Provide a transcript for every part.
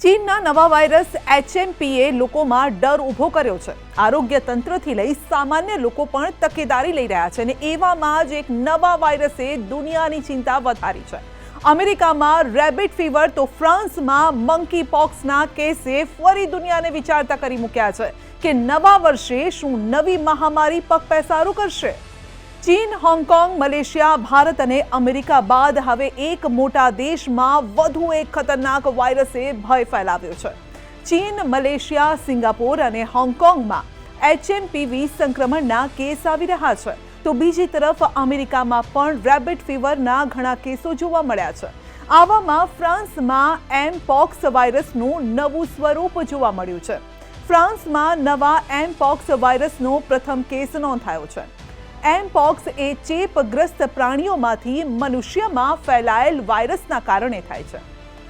ચીનના નવા વાયરસ HMPએ લોકોમાં ડર ઊભો કર્યો છે। આરોગ્ય તંત્રથી લઈ સામાન્ય લોકો પણ તકેદારી લઈ રહ્યા છે અને એવામાં જ એક નવા વાયરસે દુનિયાની ચિંતા વધારી છે। અમેરિકામાં રેબિટ ફીવર તો ફ્રાન્સમાં મંકી પોક્સના કેસે ફરી દુનિયાને વિચારતા કરી મૂક્યા છે કે નવા વર્ષે શું નવી મહામારી પગપેસારો કરશે। ચીન, હોંગકોંગ, મલેશિયા, ભારત અને અમેરિકા બાદ હવે એક મોટા દેશમાં વધુ એક ખતરનાક વાયરસે ભય ફેલાવ્યો છે। ચીન, મલેશિયા, સિંગાપોર અને હોંગકોંગમાં HMPV સંક્રમણના કેસ આવી રહ્યા છે, તો બીજી તરફ અમેરિકામાં પણ રેબિટ ફીવરના ઘણા કેસો જોવા મળ્યા છે। આવામાં ફ્રાન્સમાં એમપોક્સ વાયરસનું નવું સ્વરૂપ જોવા મળ્યું છે। ફ્રાન્સમાં નવા એમપોક્સ વાયરસનો પ્રથમ કેસ નોંધાયો છે। એમપોક્સ એ ચેપગ્રસ્ત પ્રાણીઓમાંથી મનુષ્યમાં ફેલાયેલ વાયરસના કારણે થાય છે।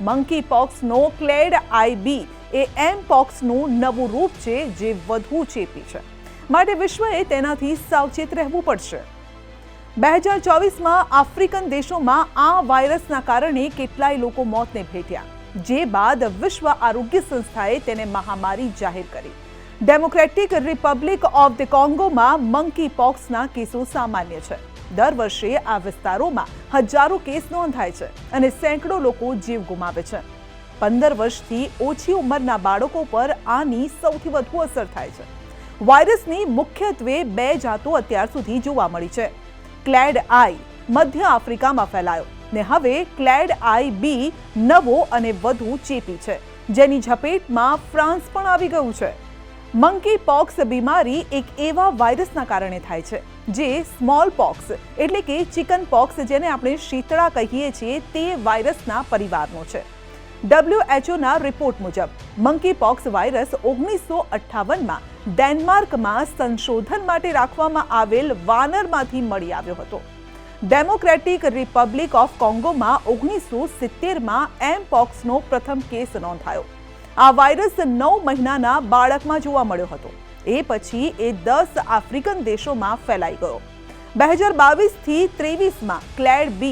મંકી પોક્સનો ક્લેડ આઈ એ એમપોક્સનું નવું રૂપ છે જે વધુ ચેપી છે, માટે વિશ્વએ તેનાથી સાવચેત રહેવું પડશે। 2024માં આફ્રિકન દેશોમાં આ વાયરસના કારણે કેટલાય લોકો મોતને ભેટ્યા, જે બાદ વિશ્વ આરોગ્ય સંસ્થાએ તેને મહામારી જાહેર કરી। ડેમોક્રેટિક રિપબ્લિક ઓફ ધ કોંગોમાં મંકી પોક્સના કેસો સામાન્ય છે। દર વર્ષે આ વિસ્તારોમાં હજારો કેસ નોંધાય છે અને સેંકડો લોકો જીવ ગુમાવે છે। 15 વર્ષથી ઓછી ઉંમરના બાળકો પર આની સૌથી વધુ અસર થાય છે। વાયરસની મુખ્યત્વે 2 જાતો અત્યાર સુધી જોવા મળી છે। ક્લેડ આઈ મધ્ય આફ્રિકામાં ફેલાયો ને હવે ક્લેડ આઈ નવો અને વધુ ચેપી છે, જેની ઝપેટમાં ફ્રાન્સ પણ આવી ગયું છે। મંકી પોક્સ બીમારી એક એવા વાયરસના કારણે થાય છે જે સ્મોલ પોક્સ એટલે કે ચિકન પોક્સ, જેને આપણે શીતળા કહીએ છીએ, તે વાયરસના પરિવારનો છે। WHOના રિપોર્ટ મુજબ મંકી પોક્સ વાયરસ 1958માં ડેનમાર્કમાં સંશોધન માટે રાખવામાં આવેલ વાનરમાંથી મળી આવ્યો હતો। ડેમોક્રેટિક રિપબ્લિક ઓફ કોંગોમાં 1970માં એમપોક્સનો પ્રથમ કેસ નોંધાયો। આ વાયરસ 9 મહિનાના બાળકમાં જોવા મળ્યો હતો। એ પછી એ 10 આફ્રિકન દેશોમાં ફેલાઈ ગયો। 2022થી 23માં ક્લેડ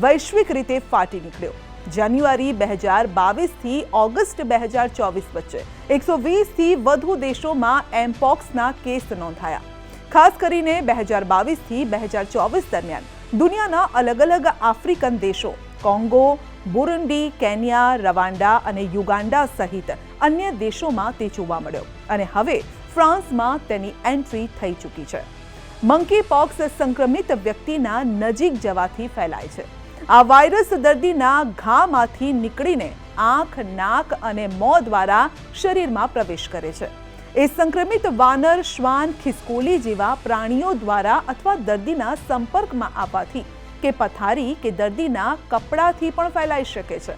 વૈશ્વિક રીતે ફાટી નીકળ્યો। જાન્યુઆરી 2022થી ઓગસ્ટ 2024 વચ્ચે 120થી વધુ દેશોમાં એમપોક્સના કેસ નોંધાયા। ખાસ કરીને 2022થી 2024 દરમિયાન દુનિયાના અલગ અલગ આફ્રિકન દેશો કોંગો, બુરુંડી, કેન્યા, રવાંડા અને યુગાન્ડા સહિત અન્ય દેશોમાં તે જોવા મળ્યો અને હવે ફ્રાન્સમાં તેની એન્ટ્રી થઈ ચૂકી છે। મંકી પોક્સ સંક્રમિત વ્યક્તિના નજીક જવાથી ફેલાય છે। આ વાયરસ દર્દીના ઘામાંથી નીકળીને આંખ, નાક અને મોં દ્વારા શરીરમાં પ્રવેશ કરે છે। એ સંક્રમિત વાનર, શ્વાન, ખિસકોલી જેવા પ્રાણીઓ દ્વારા અથવા દર્દીના સંપર્કમાં આવવાથી કે પથારી કે દર્દીના કપડાથી પણ ફેલાઈ શકે છે।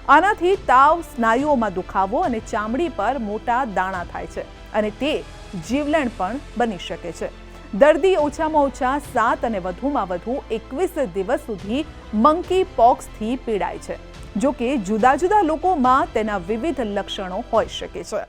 આનાથી તાવ, સ્નાયુઓમાં દુખાવો અને ચામડી પર મોટા દાણા થાય છે અને તે જીવલેણ પણ બની શકે છે। દર્દી ઓછામાં ઓછા 7 અને વધુમાં વધુ 21 દિવસ સુધી મંકી પોક્સથી પીડાય છે। જો કે જુદા જુદા લોકોમાં તેના વિવિધ લક્ષણો હોઈ શકે છે।